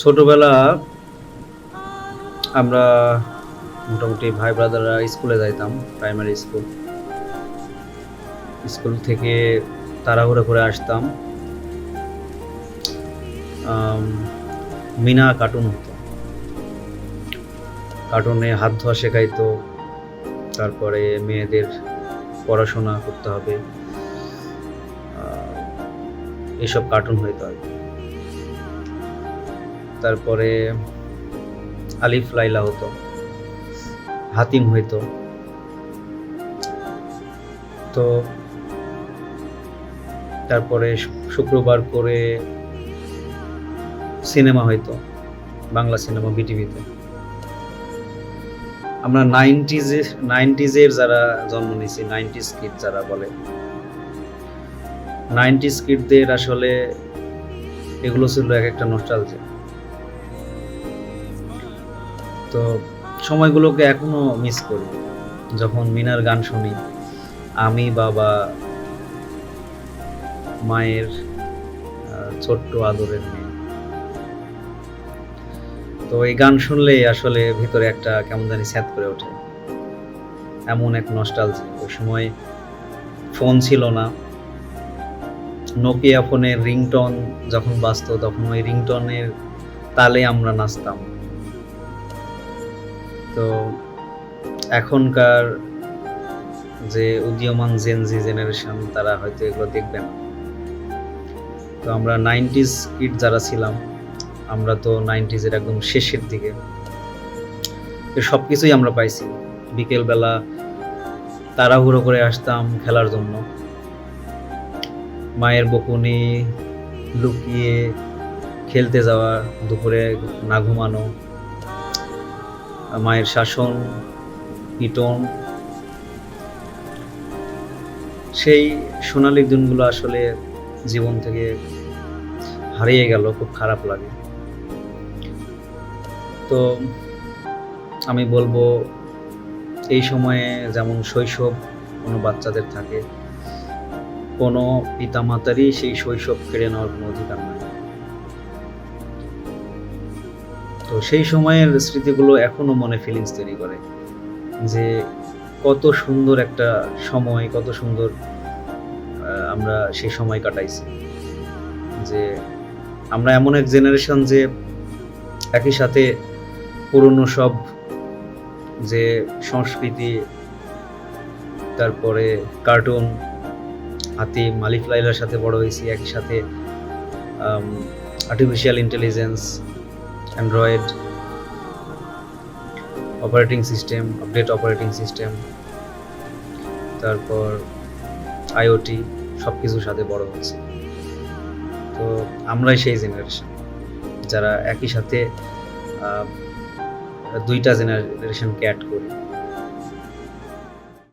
ছোটবেলা আমরা মোটামুটি ভাই ব্রাদাররা স্কুলে যাইতাম, প্রাইমারি স্কুল। স্কুল থেকে তাড়াহুড়ো করে আসতাম। আম মিনা কার্টুন হতো। কার্টুনে হাত ধোয়া শেখাইতো, তারপরে মেয়েদের পড়াশোনা করতে হবে। আ এসব কার্টুন হইতো আরকি। তারপরে আলিফ লায়লা হতো, হাতিম হইতো। তো তারপরে শুক্রবার করে সিনেমা হইতো, বাংলা সিনেমা বিটিভিতে। আমরা 90s এর যারা জন্ম নিছি, 90s কিড যারা বলে, 90s কিডদের আসলে এগুলো ছিল একেকটা নস্টালজিয়া। তো সময়গুলোকে এখনো মিস করি। যখন মিনার গান শুনি, আমি, বাবা, মায়ের ছোট্ট আদরের মেয়ে। তো এই গান শুনলেই আসলে ভিতরে একটা কেমন জানি স্যাদ করে ওঠে। এমন এক নস্টালজিয়া। ওই সময় ফোন ছিল না। নোকিয়া ফোনের রিংটোন যখন বাজতো তখন ওই রিংটোনের তালে আমরা নাচতাম। তো এখনকার যে উদীয়মান জেনজি জেনারেশন তারা হয়তো এগুলো দেখবে না। তো আমরা 90s কিড যারা ছিলাম, আমরা তো 90s এর একদম শেষের দিকে। তো সবকিছুই আমরা পাইছি। বিকেলবেলা তাড়াহুড়ো করে আসতাম খেলার জন্য। মায়ের বকুনি, লুকিয়ে খেলতে যাওয়া, দুপুরে না ঘুমানো, মায়ের শাসন, পিটন। সেই সোনালি দিনগুলো আসলে জীবন থেকে হারিয়ে গেল, খুব খারাপ লাগে। তো আমি বলবো এই সময়ে যেমন শৈশব কোনো বাচ্চাদের থাকে, কোনো পিতামাতারই সেই শৈশব কেড়ে নেওয়ার কোনো অধিকার নাই। তো সেই সময়ের স্মৃতিগুলো এখনো মনে ফিলিংস তৈরি করে যে কত সুন্দর একটা সময়, কত সুন্দর আমরা সেই সময় কাটাইছি। যে আমরা এমন এক জেনারেশন যে একই সাথে পুরনো সব যে সংস্কৃতি, তারপরে কার্টুন, হাতিম, আলিফ লায়লার সাথে বড় হয়েছি, একই সাথে artificial intelligence, Android operating system, update operating system, তারপর আইওটি, সব কিছুর সাথে বড় হচ্ছে। তো আমরাই সেই জেনারেশন যারা একই সাথে দুইটা জেনারেশনকে অ্যাড করি।